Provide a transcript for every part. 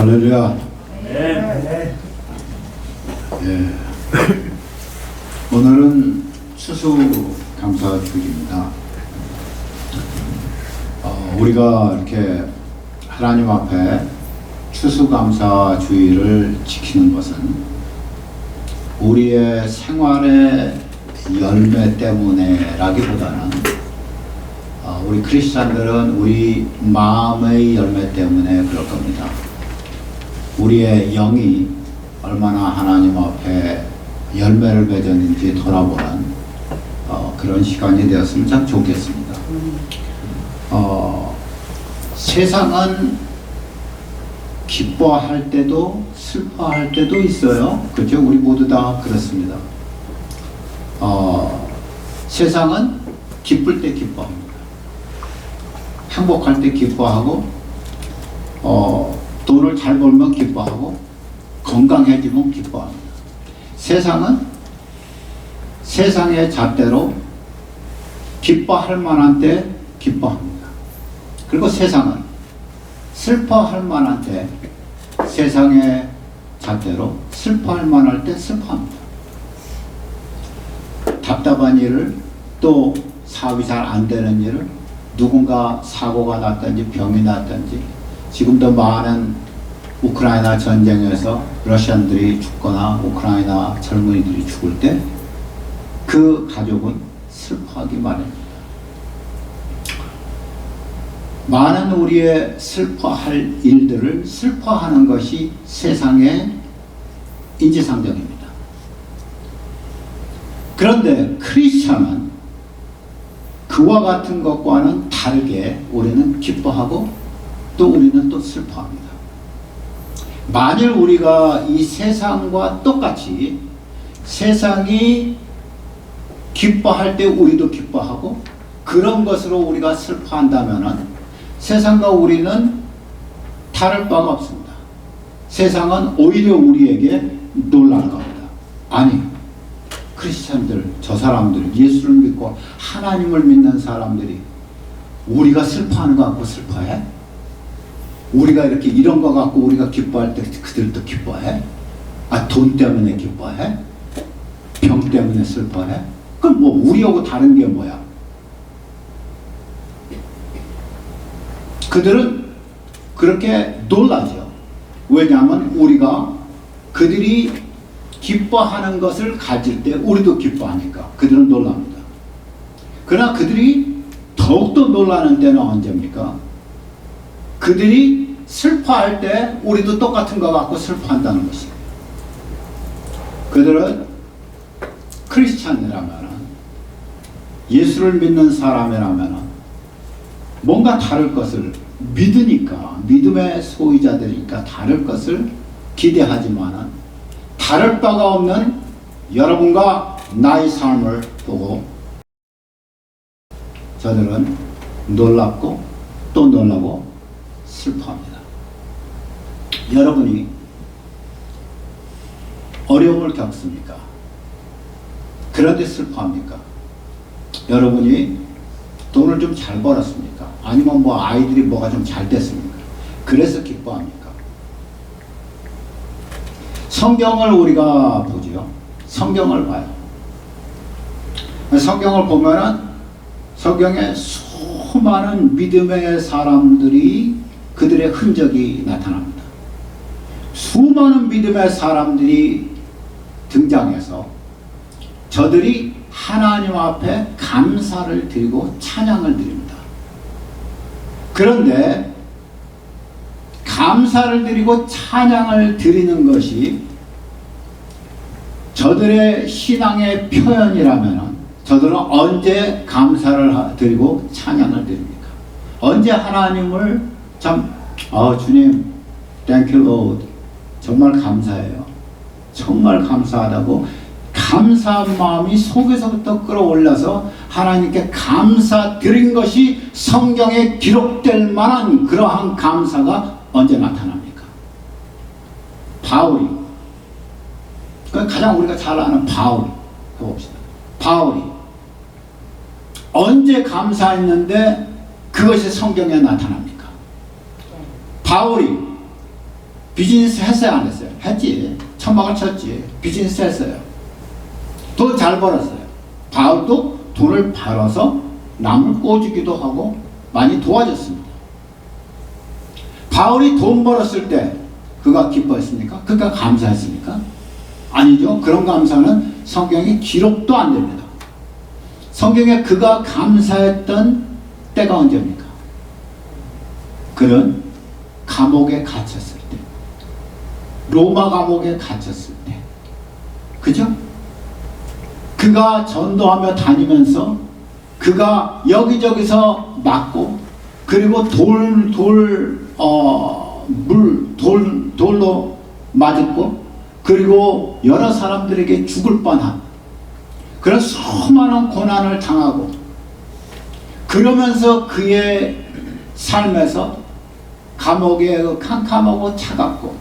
할렐루야. 네. 예. 오늘은 추수감사주일입니다. 우리가 이렇게 하나님 앞에 추수감사주일을 지키는 것은 우리의 생활의 열매 때문에라기보다는 우리 크리스찬들은 우리 마음의 열매 때문에 그럴 겁니다. 우리의 영이 얼마나 하나님 앞에 열매를 맺었는지 돌아보는 그런 시간이 되었으면 참 좋겠습니다. 세상은 기뻐할 때도 슬퍼할 때도 있어요. 그렇죠? 우리 모두 다 그렇습니다. 세상은 기쁠 때 기뻐합니다. 행복할 때 기뻐하고 돈을 잘 벌면 기뻐하고 건강해지면 기뻐합니다. 세상은 세상의 잣대로 기뻐할 만한 때 기뻐합니다. 그리고 세상은 슬퍼할 만한 때 세상의 잣대로 슬퍼할 만할 때 슬퍼합니다. 답답한 일을 또 사업이 잘 안 되는 일을 누군가 사고가 났든지 병이 났든지 지금도 많은 우크라이나 전쟁에서 러시안들이 죽거나 우크라이나 젊은이들이 죽을 때 그 가족은 슬퍼하기 마련입니다. 많은 우리의 슬퍼할 일들을 슬퍼하는 것이 세상의 인지상정입니다. 그런데 크리스천은 그와 같은 것과는 다르게 우리는 기뻐하고 또 우리는 또 슬퍼합니다. 만일 우리가 이 세상과 똑같이 세상이 기뻐할 때 우리도 기뻐하고 그런 것으로 우리가 슬퍼한다면 세상과 우리는 다를 바가 없습니다. 세상은 오히려 우리에게 놀랄 겁니다. 아니, 크리스찬들, 저 사람들, 예수를 믿고 하나님을 믿는 사람들이 우리가 슬퍼하는 거 갖고 슬퍼해? 우리가 이렇게 이런 거 갖고 우리가 기뻐할 때 그들도 기뻐해? 돈 때문에 기뻐해? 병 때문에 슬퍼해? 그럼 뭐 우리하고 다른 게 뭐야? 그들은 그렇게 놀라죠. 왜냐하면 우리가 그들이 기뻐하는 것을 가질 때 우리도 기뻐하니까 그들은 놀랍니다. 그러나 그들이 더욱더 놀라는 때는 언제입니까? 그들이 슬퍼할 때 우리도 똑같은 거 갖고 슬퍼한다는 것입니다. 그들은 크리스찬이라면 예수를 믿는 사람이라면 뭔가 다를 것을 믿으니까 믿음의 소유자들이니까 다를 것을 기대하지만 다를 바가 없는 여러분과 나의 삶을 보고 저들은 놀랍고 또 놀라고 슬퍼합니다. 여러분이 어려움을 겪습니까? 그런데 슬퍼합니까? 여러분이 돈을 좀 잘 벌었습니까? 아니면 뭐 아이들이 뭐가 좀 잘 됐습니까? 그래서 기뻐합니까? 성경을 우리가 보죠. 성경을 봐요. 성경을 보면은 성경에 수많은 믿음의 사람들이 그들의 흔적이 나타납니다. 수많은 믿음의 사람들이 등장해서 저들이 하나님 앞에 감사를 드리고 찬양을 드립니다. 그런데 감사를 드리고 찬양을 드리는 것이 저들의 신앙의 표현이라면 저들은 언제 감사를 드리고 찬양을 드립니까? 언제 하나님을 주님 Thank you Lord 정말 감사해요. 정말 감사하다고 감사한 마음이 속에서부터 끌어올려서 하나님께 감사드린 것이 성경에 기록될 만한 그러한 감사가 언제 나타납니까? 바울이 가장 우리가 잘 아는 바울 해봅시다. 바울이 언제 감사했는데 그것이 성경에 나타납니까? 바울이 비즈니스 했어요, 안 했어요? 했지. 천막을 쳤지. 비즈니스 했어요. 돈 잘 벌었어요. 바울도 돈을 벌어서 남을 꼬주기도 하고 많이 도와줬습니다. 바울이 돈 벌었을 때 그가 기뻐했습니까? 그가 감사했습니까? 아니죠. 그런 감사는 성경에 기록도 안 됩니다. 성경에 그가 감사했던 때가 언제입니까? 그는 감옥에 갇혔을 때, 로마 감옥에 갇혔을 때, 그죠? 그가 전도하며 다니면서 그가 여기저기서 맞고, 그리고 돌로 맞았고, 그리고 여러 사람들에게 죽을 뻔한 그런 수많은 고난을 당하고, 그러면서 그의 삶에서 감옥에 캄캄하고 차갑고,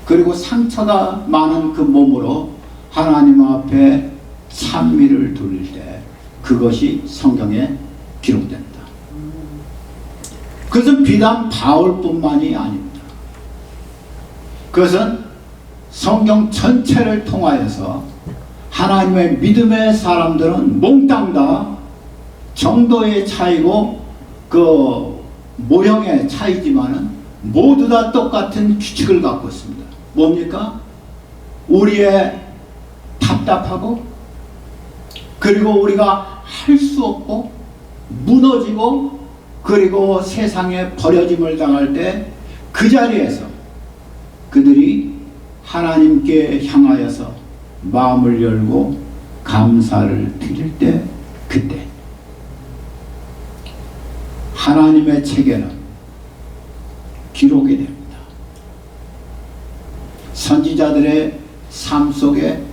그리고 상처가 많은 그 몸으로 하나님 앞에 찬미를 돌릴 때 그것이 성경에 기록됩니다. 그것은 비단 바울뿐만이 아닙니다. 그것은 성경 전체를 통하여서 하나님의 믿음의 사람들은 몽땅 다 정도의 차이고 그 모형의 차이지만은 모두 다 똑같은 규칙을 갖고 있습니다. 뭡니까? 우리의 답답하고, 그리고 우리가 할 수 없고 무너지고, 그리고 세상에 버려짐을 당할 때 그 자리에서 그들이 하나님께 향하여서 마음을 열고 감사를 드릴 때, 그때 하나님의 책에는 기록이 됩니다. 선지자들의 삶 속에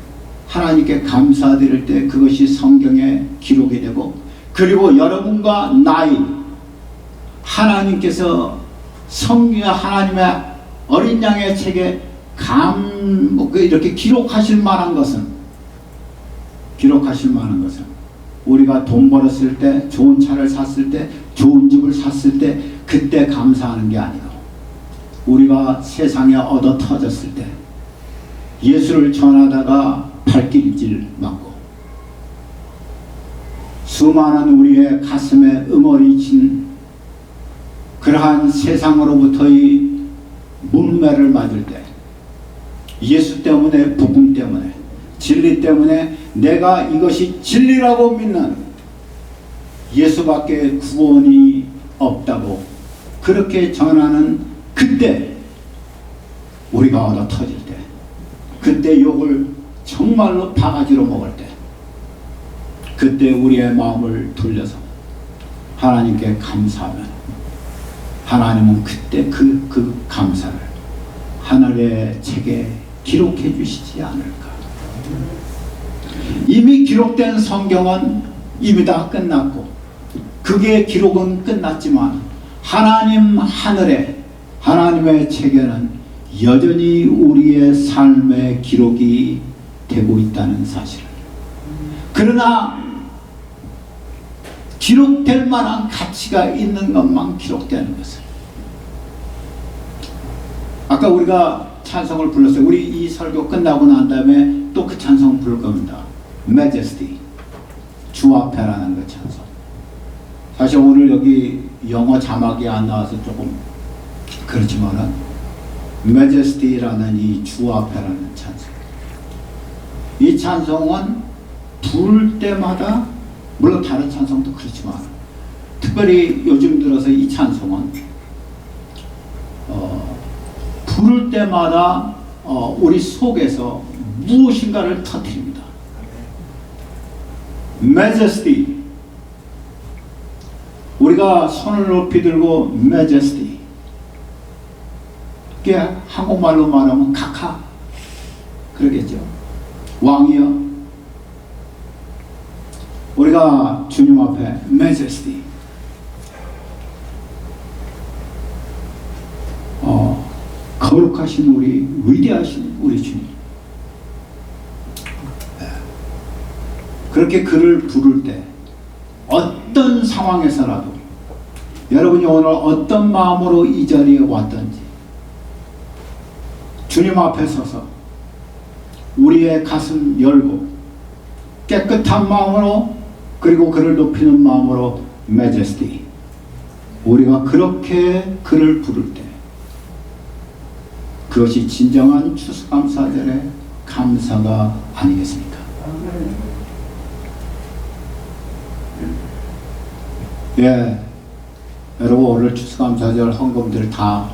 하나님께 감사드릴 때 그것이 성경에 기록이 되고, 그리고 여러분과 나이, 하나님께서 하나님의 어린 양의 책에 이렇게 기록하실 만한 것은 우리가 돈 벌었을 때, 좋은 차를 샀을 때, 좋은 집을 샀을 때 그때 감사하는 게 아니고, 우리가 세상에 얻어 터졌을 때, 예수를 전하다가 발길질 맞고, 수많은 우리의 가슴에 응어리친 그러한 세상으로부터의 문매를 맞을 때, 예수 때문에, 복음 때문에, 진리 때문에 내가 이것이 진리라고 믿는, 예수밖에 구원이 없다고 그렇게 전하는 그때, 우리가 얻어 터질 때, 그때 욕을 정말로 바가지로 먹을 때, 그때 우리의 마음을 돌려서 하나님께 감사하면 하나님은 그때 그 감사를 하늘의 책에 기록해 주시지 않을까. 이미 기록된 성경은 이미 다 끝났고, 그게 기록은 끝났지만 하나님 하늘에, 하나님의 책에는 여전히 우리의 삶의 기록이 되고 있다는 사실을, 그러나 기록될 만한 가치가 있는 것만 기록되는 것을, 아까 우리가 찬송을 불렀어요. 우리 이 설교 끝나고 난 다음에 또 그 찬송 부를 겁니다. Majesty, 주 앞에라는 그 찬송. 사실 오늘 여기 영어 자막이 안 나와서 조금 그렇지만은 Majesty라는 이 주 앞에라는 찬송, 이 찬송은 부를 때마다, 물론 다른 찬송도 그렇지만 특별히 요즘 들어서 이 찬송은 부를 때마다 우리 속에서 무엇인가를 터뜨립니다. Majesty, 우리가 손을 높이 들고 Majesty, 그게 한국말로 말하면 카카 그러겠죠. 왕이여, 우리가 주님 앞에 Majesty, 거룩하신 우리, 위대하신 우리 주님, 그렇게 그를 부를 때 어떤 상황에서라도, 여러분이 오늘 어떤 마음으로 이 자리에 왔든지 주님 앞에 서서 우리의 가슴 열고 깨끗한 마음으로, 그리고 그를 높이는 마음으로 Majesty, 우리가 그렇게 그를 부를 때 그것이 진정한 추수감사절의 감사가 아니겠습니까? 예, 여러분 오늘 추수감사절 헌금들 다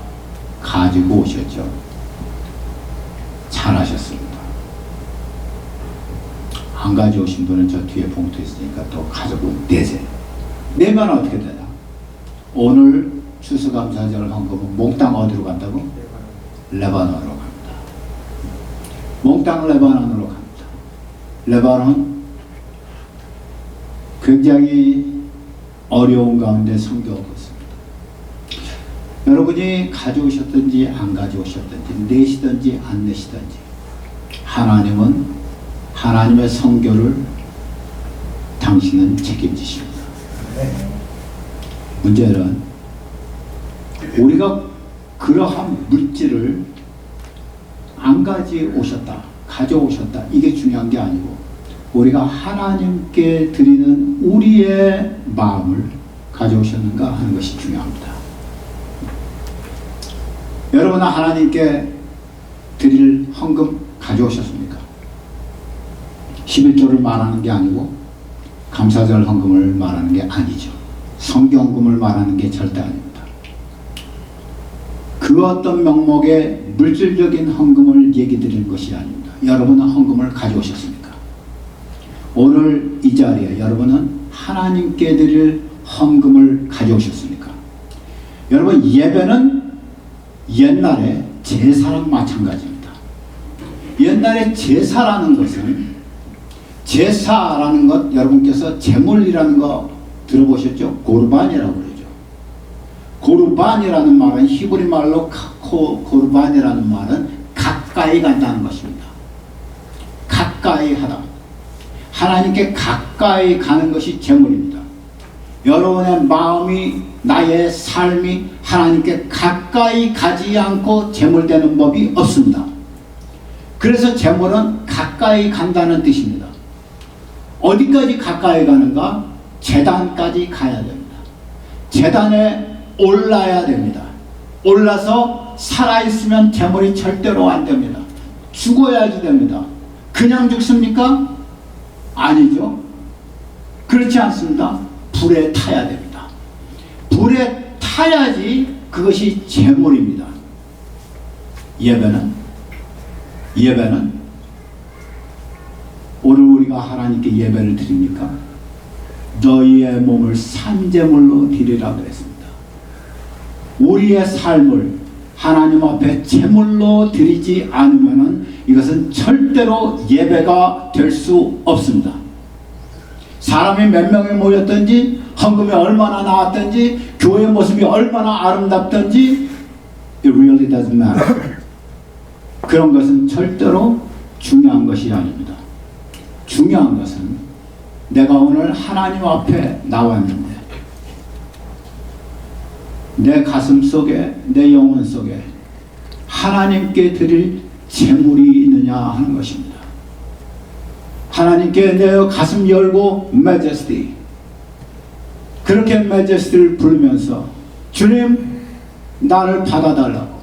가지고 오셨죠? 잘하셨습니다. 안 가져오신 분은 저 뒤에 봉투 있으니까 또 가지고 내세요. 내면 어떻게 되나? 오늘 추수감사절 헌금은 몽땅 어디로 간다고? 레바논으로 갑니다. 몽땅 레바논으로 갑니다. 레바논 굉장히 어려운 가운데 선교하고 있습니다. 여러분이 가져오셨든지 안 가져오셨든지 내시든지 안 내시든지 하나님은 하나님의 선교를 당신은 책임지십니다. 문제는 우리가 그러한 물질을 안 가져오셨다, 가져오셨다, 이게 중요한 게 아니고 우리가 하나님께 드리는 우리의 마음을 가져오셨는가 하는 것이 중요합니다. 여러분은 하나님께 드릴 헌금 가져오셨습니까? 11조를 말하는 게 아니고 감사절 헌금을 말하는 게 아니죠. 성경금을 말하는 게 절대 아닙니다. 그 어떤 명목의 물질적인 헌금을 얘기 드리는 것이 아닙니다. 여러분은 헌금을 가져오셨습니까? 오늘 이 자리에 여러분은 하나님께 드릴 헌금을 가져오셨습니까? 여러분, 예배는 옛날에 제사랑 마찬가지입니다. 옛날에 제사라는 것은, 제사라는 것 여러분께서 제물이라는 거 들어보셨죠? 고르반이라고 그러죠. 고르반이라는 말은 히브리 말로 고르반이라는 말은 가까이 간다는 것입니다. 가까이 하다. 하나님께 가까이 가는 것이 제물입니다. 여러분의 마음이, 나의 삶이 하나님께 가까이 가지 않고 제물되는 법이 없습니다. 그래서 제물은 가까이 간다는 뜻입니다. 어디까지 가까이 가는가? 제단까지 가야 됩니다. 제단에 올라야 됩니다. 올라서 살아있으면 제물이 절대로 안 됩니다. 죽어야지 됩니다. 그냥 죽습니까? 아니죠. 그렇지 않습니다. 불에 타야 됩니다. 불에 타야지 그것이 제물입니다. 예배는 오늘 우리가 하나님께 예배를 드립니까? 너희의 몸을 산제물로 드리라 그랬습니다. 우리의 삶을 하나님 앞에 제물로 드리지 않으면 이것은 절대로 예배가 될 수 없습니다. 사람이 몇 명이 모였든지, 헌금이 얼마나 나왔든지, 교회 모습이 얼마나 아름답든지, it really doesn't matter. 그런 것은 절대로 중요한 것이 아닙니다. 중요한 것은 내가 오늘 하나님 앞에 나왔는데 내 가슴 속에, 내 영혼 속에 하나님께 드릴 제물이 있느냐 하는 것입니다. 하나님께 내 가슴 열고 Majesty, 그렇게 Majesty를 부르면서 주님 나를 받아달라고,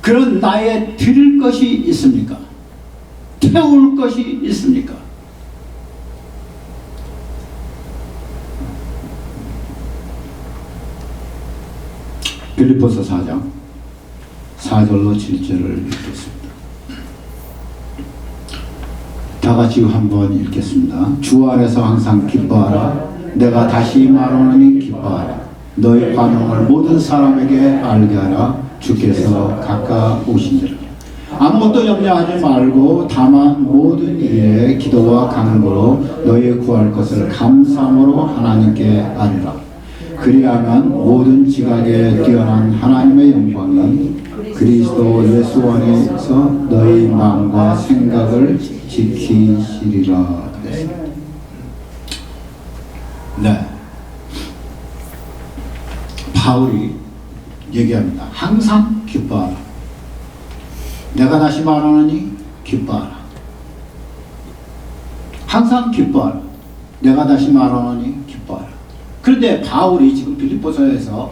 그런 나의 드릴 것이 있습니까? 태울 것이 있습니까? 빌립보서 4장 4절로 7절을 읽겠습니다. 다 같이 한번 읽겠습니다. 주 안에서 항상 기뻐하라. 내가 다시 말하노니 기뻐하라. 너의 관용을 모든 사람에게 알게 하라. 주께서 가까우신지라. 아무것도 염려하지 말고 다만 모든 일에 기도와 간구로 너희 구할 것을 감사함으로 하나님께 아뢰라. 그리하면 모든 지각에 뛰어난 하나님의 영광이 그리스도 예수 안에서 너희 마음과 생각을 지키시리라. 네, 바울이 얘기합니다. 항상 기뻐하라. 내가 다시 말하노니 기뻐하라. 항상 기뻐하라. 내가 다시 말하노니 기뻐하라. 그런데 바울이 지금 빌립보서에서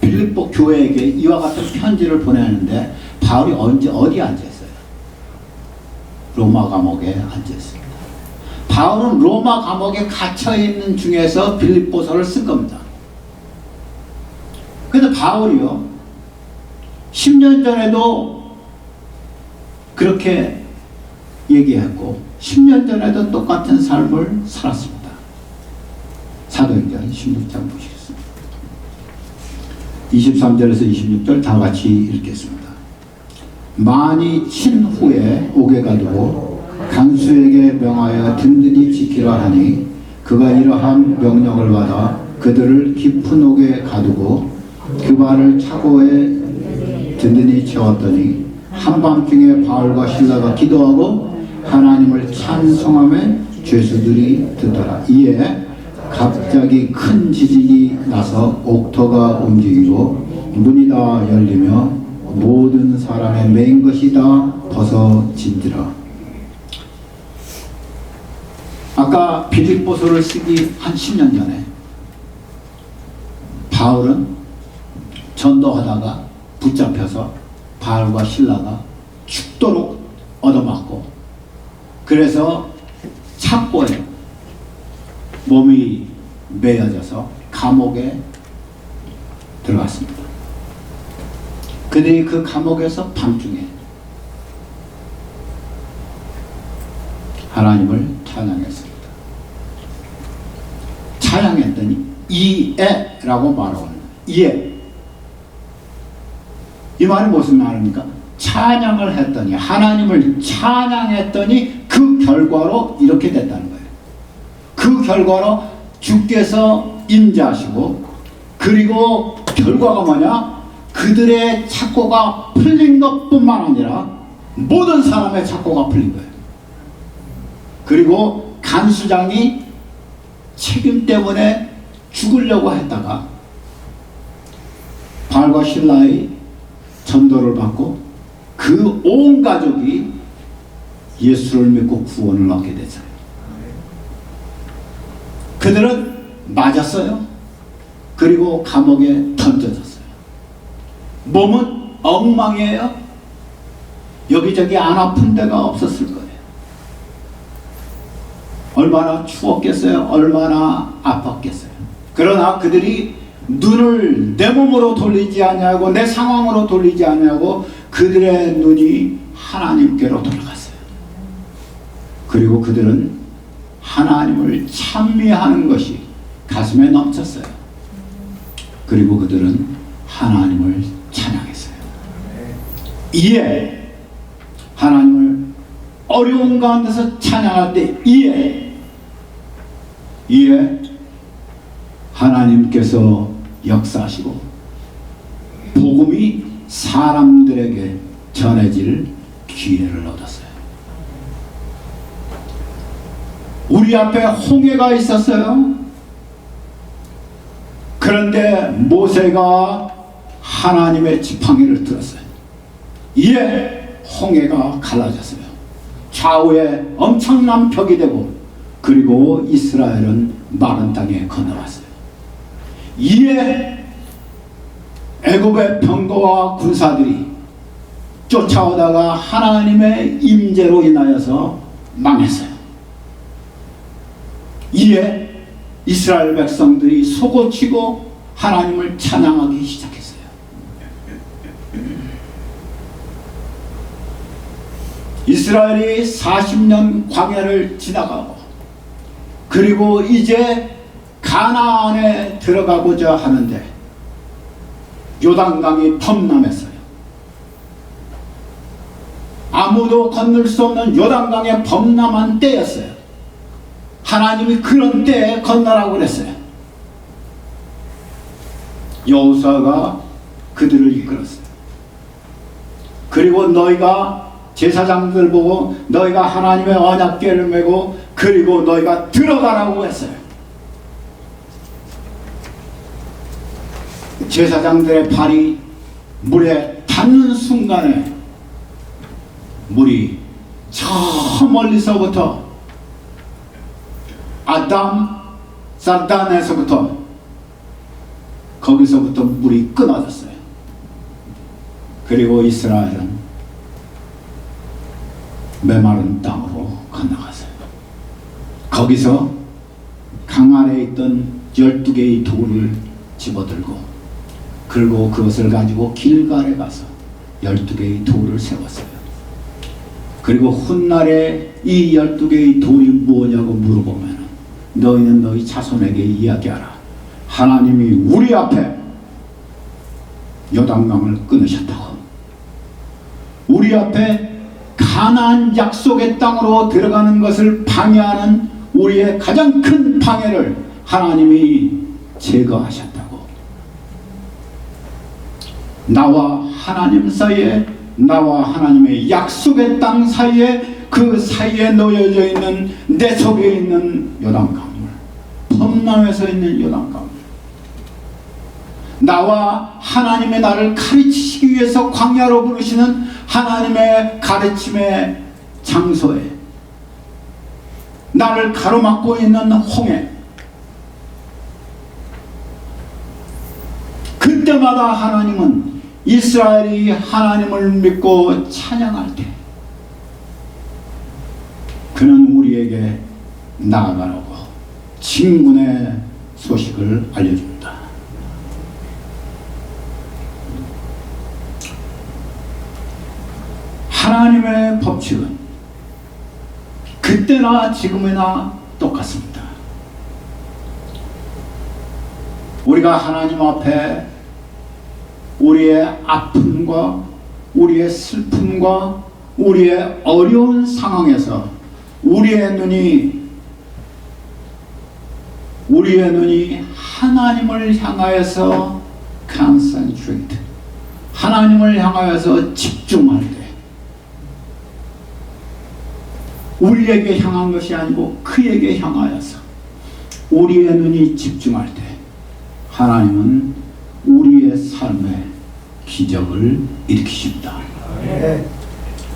빌립보 교회에게 이와 같은 편지를 보내는데 바울이 어디 앉아있어요? 로마 감옥에 앉아있습니다. 바울은 로마 감옥에 갇혀있는 중에서 빌립보서를 쓴 겁니다. 그런데 바울이요 10년 전에도 그렇게 얘기했고 10년 전에도 똑같은 삶을 살았습니다. 사도행전 16장 보시겠습니다. 23절에서 26절 다 같이 읽겠습니다. 많이 친 후에 옥에 가두고 간수에게 명하여 든든히 지키라 하니 그가 이러한 명령을 받아 그들을 깊은 옥에 가두고 그 발을 차고에 든든히 채웠더니 한밤중에 바울과 실라가 기도하고 하나님을 찬송하며 죄수들이 듣더라. 이에 갑자기 큰 지진이 나서 옥토가 움직이고 문이 다 열리며 모든 사람의 매인 것이 다 벗어진지라. 아까 빌립보서를 쓰기 한 10년 전에 바울은 전도하다가 붙잡혀서 바울과 실라가 죽도록 얻어맞고 그래서 착고에 몸이 매여져서 감옥에 들어갔습니다. 그들이 그 감옥에서 밤중에 하나님을 찬양했습니다. 찬양했더니 이에라고 말하는 이에 이 말이 무슨 말입니까? 찬양을 했더니 하나님을 찬양했더니 그 결과로 이렇게 됐다는 거예요. 그 결과로 주께서 임재하시고 그리고 결과가 뭐냐? 그들의 착고가 풀린 것뿐만 아니라 모든 사람의 착고가 풀린 거예요. 그리고 간수장이 책임 때문에 죽으려고 했다가 바울과 실라의 전도를 받고 그 온 가족이 예수를 믿고 구원을 얻게 됐어요. 그들은 맞았어요. 그리고 감옥에 던져졌어요. 몸은 엉망이에요. 여기저기 안 아픈 데가 없었을 거예요. 얼마나 추웠겠어요. 얼마나 아팠겠어요. 그러나 그들이 눈을 내 몸으로 돌리지 않냐고 내 상황으로 돌리지 않냐고 그들의 눈이 하나님께로 돌아갔어요. 그리고 그들은 하나님을 찬미하는 것이 가슴에 넘쳤어요. 그리고 그들은 하나님을 찬양했어요. 이에 하나님을 어려운 가운데서 찬양할 때 이에 하나님께서 역사하시고 복음이 사람들에게 전해질 기회를 얻었어요. 우리 앞에 홍해가 있었어요. 그런데 모세가 하나님의 지팡이를 들었어요. 이에 홍해가 갈라졌어요. 좌우에 엄청난 벽이 되고 그리고 이스라엘은 마른 땅에 건너왔어요. 이에 애굽의 병거와 군사들이 쫓아오다가 하나님의 임재로 인하여서 망했어요. 이에 이스라엘 백성들이 속옷치고 하나님을 찬양하기 시작했어요. 이스라엘이 40년 광야를 지나가고 그리고 이제 가나안에 들어가고자 하는데 요단강이 범람했어요. 아무도 건널 수 없는 요단강에 범람한 때였어요. 하나님이 그런 때에 건너라고 그랬어요. 여호수아가 그들을 이끌었어요. 그리고 너희가 제사장들 보고 너희가 하나님의 언약궤를 메고 그리고 너희가 들어가라고 했어요. 제사장들의 발이 물에 닿는 순간에 물이 저 멀리서부터 아담 사단에서부터 거기서부터 물이 끊어졌어요. 그리고 이스라엘은 메마른 땅으로 건너갔어요. 거기서 강 아래에 있던 12개의 돌을 집어들고 그리고 그것을 가지고 길갈에 가서 12개의 돌을 세웠어요. 그리고 훗날에 이 12개의 돌이 뭐냐고 물어보면 너희는 너희 자손에게 이야기하라. 하나님이 우리 앞에 요단강을 끊으셨다고. 우리 앞에 가나안 약속의 땅으로 들어가는 것을 방해하는 우리의 가장 큰 방해를 하나님이 제거하셨다고. 나와 하나님 사이에, 나와 하나님의 약속의 땅 사이에, 그 사이에 놓여져 있는 내 속에 있는 요단강물, 범람에서 있는 요단강물, 나와 하나님의 나를 가르치시기 위해서 광야로 부르시는 하나님의 가르침의 장소에, 나를 가로막고 있는 홍해, 그때마다 하나님은 이스라엘이 하나님을 믿고 찬양할 때 그는 우리에게 나아가라고 진군의 소식을 알려줍니다. 하나님의 법칙은 그때나 지금이나 똑같습니다. 우리가 하나님 앞에 우리의 아픔과 우리의 슬픔과 우리의 어려운 상황에서 우리의 눈이 하나님을 향하여서 concentrate, 하나님을 향하여서 집중할 때, 우리에게 향한 것이 아니고 그에게 향하여서 우리의 눈이 집중할 때 하나님은 우리의 삶에 기적을 일으키십니다.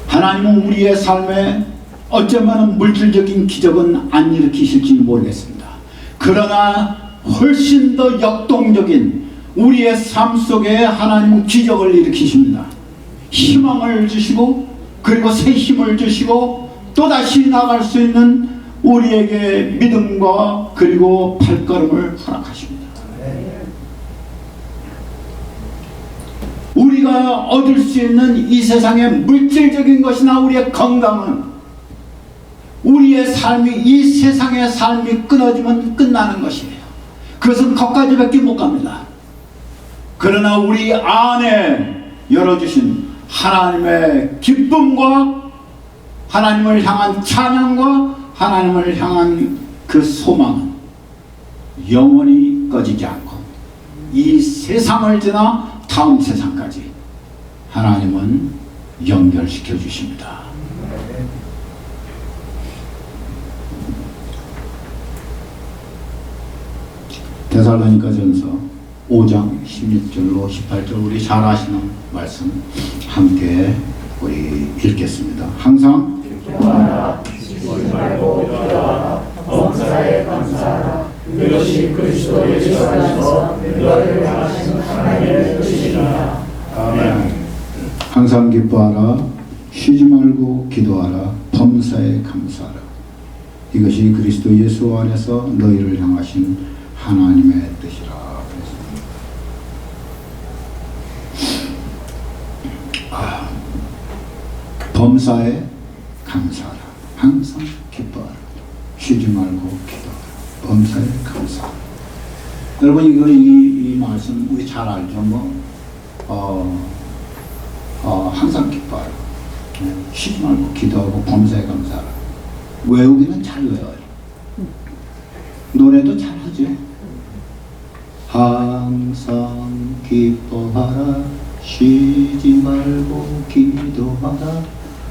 하나님은 우리의 삶에 어쩌면 물질적인 기적은 안 일으키실지 모르겠습니다. 그러나 훨씬 더 역동적인 우리의 삶 속에 하나님은 기적을 일으키십니다. 희망을 주시고 그리고 새 힘을 주시고 또다시 나갈 수 있는 우리에게 믿음과 그리고 발걸음을 허락하십니다. 우리가 얻을 수 있는 이 세상의 물질적인 것이나 우리의 건강은 우리의 삶이, 이 세상의 삶이 끊어지면 끝나는 것이에요. 그것은 거기까지밖에 못 갑니다. 그러나 우리 안에 열어주신 하나님의 기쁨과 하나님을 향한 찬양과 하나님을 향한 그 소망은 영원히 꺼지지 않고 이 세상을 지나 다음 세상까지 하나님은 연결시켜 주십니다. 데살로니가전서 5장 16절로 18절 우리 잘 아시는 말씀 함께 우리 읽겠습니다. 항상 범사에 감사하라. 그것이 그리스도 예수 안에서 너희를 향하신 하나님의 뜻이니라. 아멘. 항상 기뻐하라. 쉬지 말고 기도하라. 범사에 감사하라. 이것이 그리스도 예수 안에서 너희를 향하신 하나님의 뜻이라. 범사에 감사하라. 항상 기뻐하라. 쉬지 말고 기도하라. 범사에 감사하라. 여러분 이거 이 말씀 우리 잘 알죠? 항상 기뻐하라. 쉬지 말고 기도하고 범사에 감사하라. 외우기는 잘 외워요. 노래도 잘 하죠. 항상 기뻐하라. 쉬지 말고 기도하라.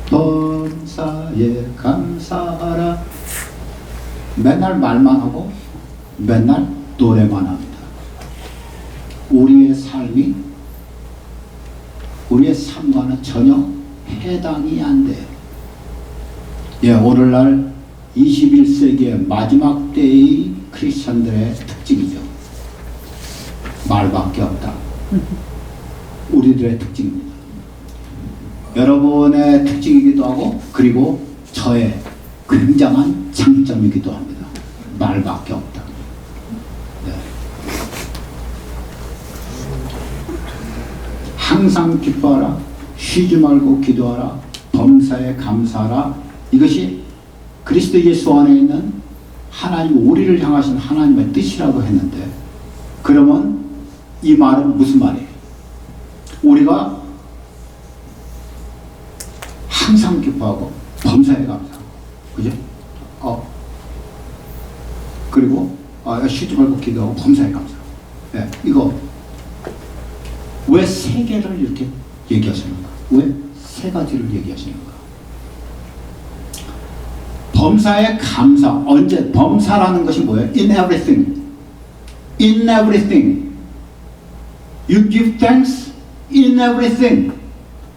범사에 감사하라. 맨날 말만 하고 맨날 노래만 합니다. 우리의 삶이 우리의 삶과는 전혀 해당이 안 돼요. 예, 오늘날 21세기의 마지막 때의 크리스천들의 특징이죠. 말밖에 없다. 우리들의 특징입니다. 여러분의 특징이기도 하고 그리고 저의 굉장한 장점이기도 합니다. 말밖에 없다. 네. 항상 기뻐하라. 쉬지 말고 기도하라. 범사에 감사하라. 이것이 그리스도 예수 안에 있는 하나님, 우리를 향하신 하나님의 뜻이라고 했는데, 그러면 이 말은 무슨 말이에요? 우리가 항상 기뻐하고 범사에 감사하고, 그죠? 그리고 쉬지 말고 기도하고 범사에 감사하고. 예, 이거 왜 세 개를 이렇게 얘기하시는가? 왜 세 가지를 얘기하시는가? 범사에 감사. 언제? 범사라는 것이 뭐예요? In everything. In everything. You give thanks in everything.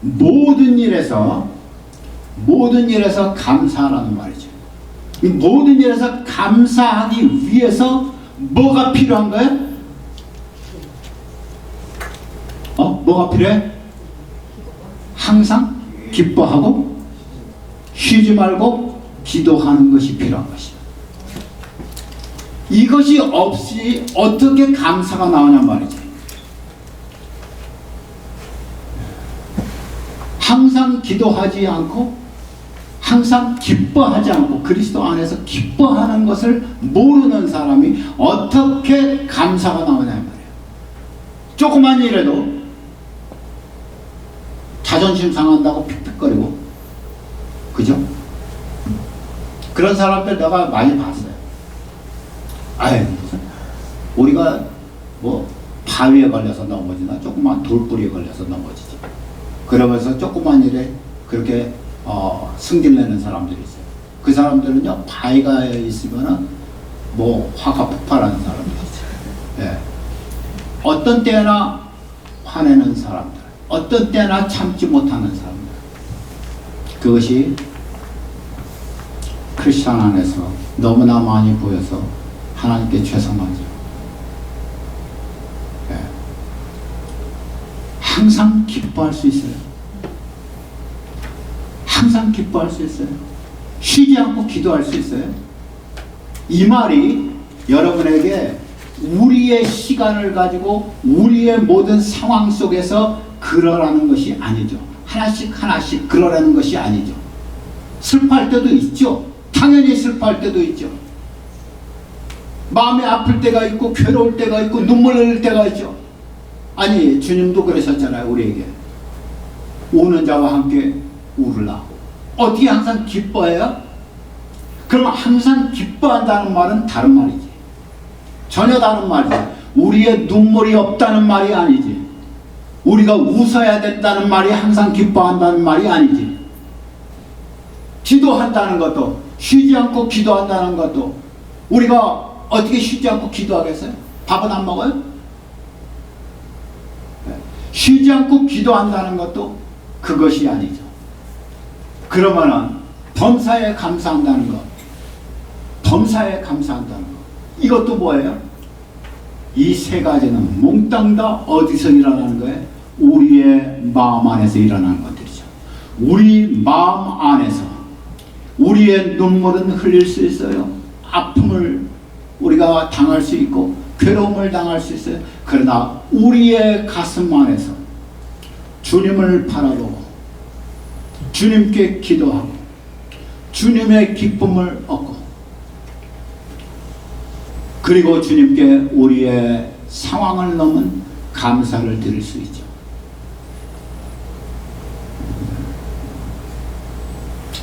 모든 일에서 감사하라는 말이죠. 이 모든 일에서 감사하기 위해서 뭐가 필요한 거예요? 뭐가 필요해? 항상 기뻐하고 쉬지 말고 기도하는 것이 필요한 것이야. 이것이 없이 어떻게 감사가 나오냔 말이지. 항상 기도하지 않고 항상 기뻐하지 않고 그리스도 안에서 기뻐하는 것을 모르는 사람이 어떻게 감사가 나오냐 말이에요. 조그만 일에도 자존심 상한다고 픽픽거리고, 그죠? 그런 사람들 내가 많이 봤어요. 무슨 우리가 뭐 바위에 걸려서 넘어지나 조그만 돌뿌리에 걸려서 넘어지지. 그러면서 조그만 일에 그렇게 승질내는 사람들이 있어요. 그 사람들은요, 바위가 있으면은 뭐 화가 폭발하는 사람들이죠. 예. 어떤 때나 화내는 사람들, 어떤 때나 참지 못하는 사람들. 그것이 크리스천 안에서 너무나 많이 보여서 하나님께 죄송하죠. 예. 항상 기뻐할 수 있어요. 항상 기뻐할 수 있어요. 쉬지 않고 기도할 수 있어요. 이 말이 여러분에게 우리의 시간을 가지고 우리의 모든 상황 속에서 그러라는 것이 아니죠. 하나씩 그러라는 것이 아니죠. 슬퍼할 때도 있죠. 당연히 슬퍼할 때도 있죠. 마음이 아플 때가 있고 괴로울 때가 있고 눈물 흘릴 때가 있죠. 아니, 주님도 그러셨잖아요. 우리에게 우는 자와 함께 울으라. 어떻게 항상 기뻐해요? 그럼 항상 기뻐한다는 말은 다른 말이지. 전혀 다른 말이지. 우리의 눈물이 없다는 말이 아니지. 우리가 웃어야 된다는 말이 항상 기뻐한다는 말이 아니지. 기도한다는 것도, 쉬지 않고 기도한다는 것도, 우리가 어떻게 쉬지 않고 기도하겠어요? 밥은 안 먹어요? 쉬지 않고 기도한다는 것도 그것이 아니죠. 그러면은 범사에 감사한다는 것, 범사에 감사한다는 것, 이것도 뭐예요? 이 세 가지는 몽땅 다 어디서 일어나는 거예요? 우리의 마음 안에서 일어나는 것들이죠. 우리 마음 안에서 우리의 눈물은 흘릴 수 있어요. 아픔을 우리가 당할 수 있고 괴로움을 당할 수 있어요. 그러나 우리의 가슴 안에서 주님을 바라보고 주님께 기도하고 주님의 기쁨을 얻고 그리고 주님께 우리의 상황을 넘은 감사를 드릴 수 있죠.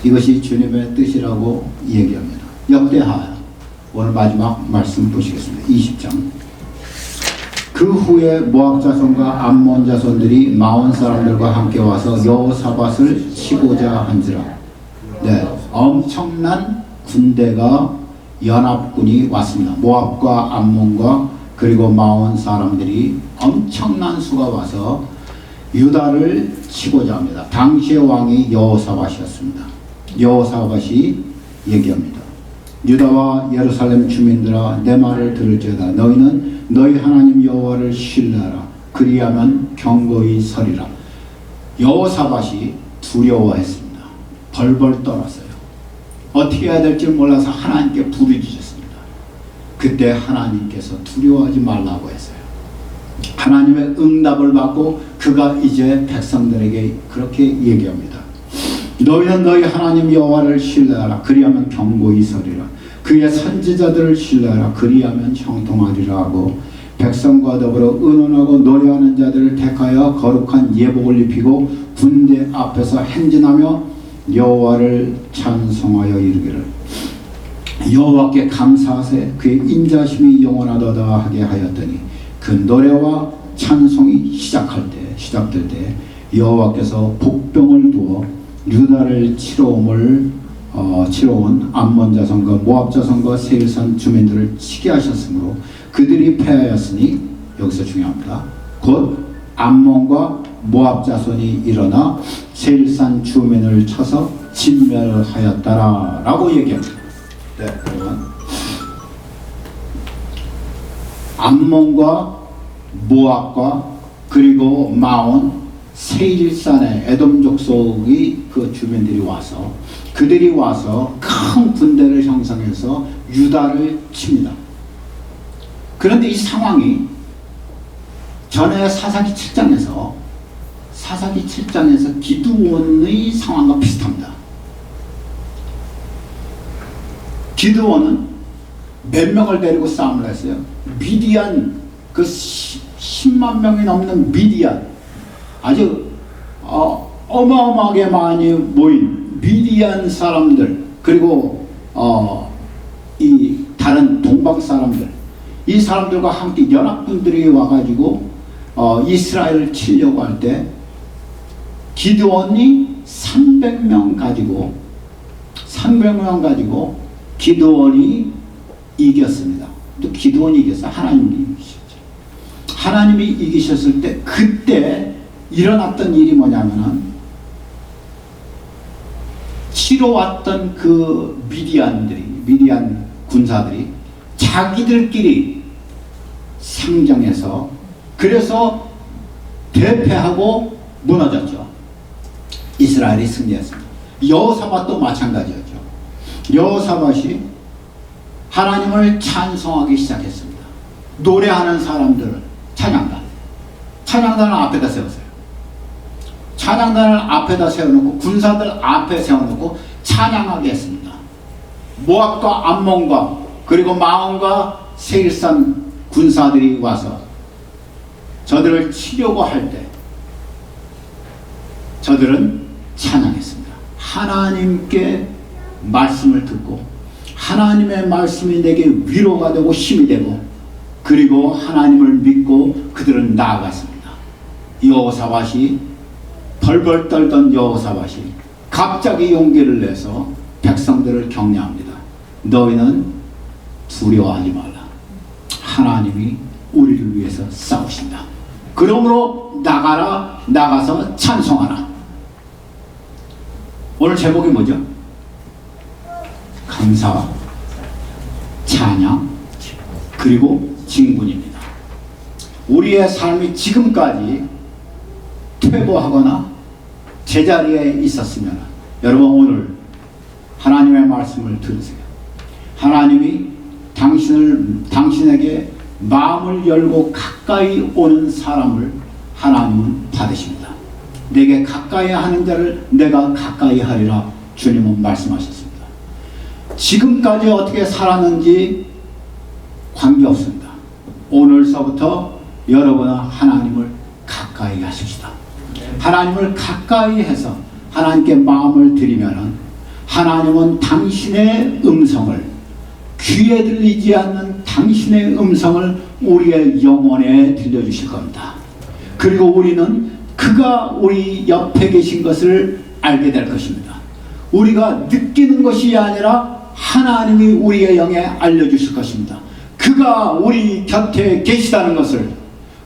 이것이 주님의 뜻이라고 얘기합니다. 역대하 오늘 마지막 말씀 보시겠습니다. 20장. 그 후에 모압 자손과 암몬 자손들이 마온 사람들과 함께 와서 여호사밧을 치고자 한지라. 네, 엄청난 군대가 연합군이 왔습니다. 모압과 암몬과 그리고 마온 사람들이 엄청난 수가 와서 유다를 치고자 합니다. 당시의 왕이 여호사밧이었습니다. 여호사밧이 얘기합니다. 유다와 예루살렘 주민들아, 내 말을 들을지어다. 너희는 너희 하나님 여호와를 신뢰하라. 그리하면 견고히 서리라. 여호사밧이 두려워했습니다. 벌벌 떨었어요. 어떻게 해야 될지 몰라서 하나님께 부르짖었습니다. 그때 하나님께서 두려워하지 말라고 했어요. 하나님의 응답을 받고 그가 이제 백성들에게 그렇게 얘기합니다. 너희는 너희 하나님 여호와를 신뢰하라. 그리하면 견고히 서리라. 그의 선지자들을 신뢰하라. 그리하면 형통하리라 하고, 백성과 더불어 의논하고 노래하는 자들을 택하여 거룩한 예복을 입히고 군대 앞에서 행진하며 여호와를 찬송하여 이르기를, 여호와께 감사하세. 그의 인자심이 영원하도다 하게 하였더니, 그 노래와 찬송이 시작될 때 여호와께서 복병을 두어 유다를 치러온 암몬 자손과 모압 자손과 세일산 주민들을 치게 하셨으므로 그들이 패하였으니, 여기서 중요합니다. 곧 암몬과 모압 자손이 일어나 세일산 주민을 쳐서 진멸하였다라 라고 얘기합니다. 네, 그러면 암몬과 모압과 그리고 마온, 세일산의 에돔 족속의 그 주민들이 와서, 그들이 와서 큰 군대를 형성해서 유다를 칩니다. 그런데 이 상황이 전에 사사기 7장에서 기드온의 상황과 비슷합니다. 기드온은 몇 명을 데리고 싸움을 했어요. 미디안, 그 10만 명이 넘는 미디안, 아주 어마어마하게 많이 모인 미디안 사람들, 그리고 이 다른 동방 사람들, 이 사람들과 함께 연합군들이 와가지고 이스라엘을 치려고 할 때 기드온이 300명 가지고 기드온이 이겼습니다. 또 기드온이 이겼어요. 하나님이 이기셨죠. 하나님이 이기셨을 때 그때 일어났던 일이 뭐냐면은, 치러 왔던 그 미디안 군사들이 자기들끼리 상정해서, 그래서 대패하고 무너졌죠. 이스라엘이 승리했습니다. 여호사밧도 마찬가지였죠. 여호사밧이 하나님을 찬송하기 시작했습니다. 노래하는 사람들을 찬양단을 앞에다 세웠어요. 찬양단을 앞에다 세워놓고 군사들 앞에 세워놓고 찬양하게 했습니다. 모압과 암몬과 그리고 마온과 세일산 군사들이 와서 저들을 치려고 할 때 저들은 찬양했습니다. 하나님께 말씀을 듣고, 하나님의 말씀이 내게 위로가 되고 힘이 되고, 그리고 하나님을 믿고 그들은 나아갔습니다. 여호사밧이, 벌벌 떨던 여호사밧이 갑자기 용기를 내서 백성들을 격려합니다. 너희는 두려워하지 말라. 하나님이 우리를 위해서 싸우신다. 그러므로 나가서 찬송하라. 오늘 제목이 뭐죠? 감사, 찬양, 그리고 진군입니다. 우리의 삶이 지금까지 퇴보하거나 제자리에 있었으면, 여러분 오늘 하나님의 말씀을 들으세요. 하나님이 당신에게 마음을 열고 가까이 오는 사람을 하나님은 받으십니다. 내게 가까이 하는 자를 내가 가까이 하리라 주님은 말씀하셨습니다. 지금까지 어떻게 살았는지 관계없습니다. 오늘서부터 여러분은 하나님을 가까이 하십시다. 하나님을 가까이 해서 하나님께 마음을 드리면은 하나님은 당신의 음성을, 귀에 들리지 않는 당신의 음성을 우리의 영혼에 들려주실 겁니다. 그리고 우리는 그가 우리 옆에 계신 것을 알게 될 것입니다. 우리가 느끼는 것이 아니라 하나님이 우리의 영에 알려주실 것입니다. 그가 우리 곁에 계시다는 것을,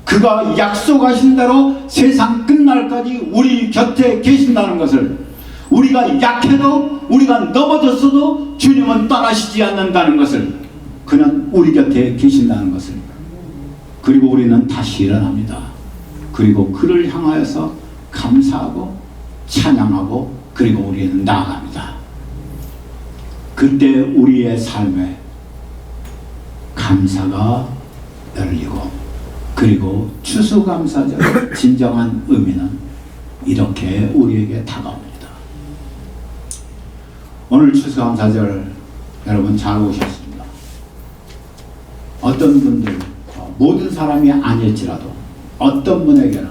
그가 약속하신 대로 세상 끝날까지 우리 곁에 계신다는 것을, 우리가 약해도 우리가 넘어졌어도 주님은 떠나시지 않는다는 것을, 그는 우리 곁에 계신다는 것을, 그리고 우리는 다시 일어납니다. 그리고 그를 향하여서 감사하고 찬양하고 그리고 우리는 나아갑니다. 그때 우리의 삶에 감사가 열리고, 그리고 추수감사절의 진정한 의미는 이렇게 우리에게 다가옵니다. 오늘 추수감사절 여러분 잘 오셨습니다. 어떤 분들, 모든 사람이 아닐지라도 어떤 분에게는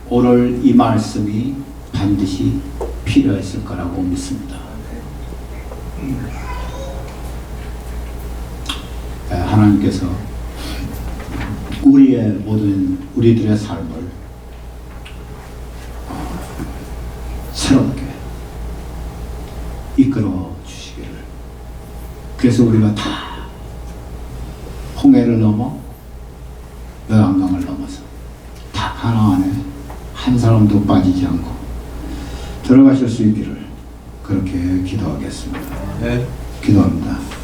오늘 이 말씀이 반드시 필요했을 거라고 믿습니다. 하나님께서 우리의 모든 우리들의 삶을 새롭게 이끌어 주시기를, 그래서 우리가 다 홍해를 넘어 요단강을 넘어서 다 하나 안에 한 사람도 빠지지 않고 들어가실 수 있기를 그렇게 기도하겠습니다. 네. 기도합니다.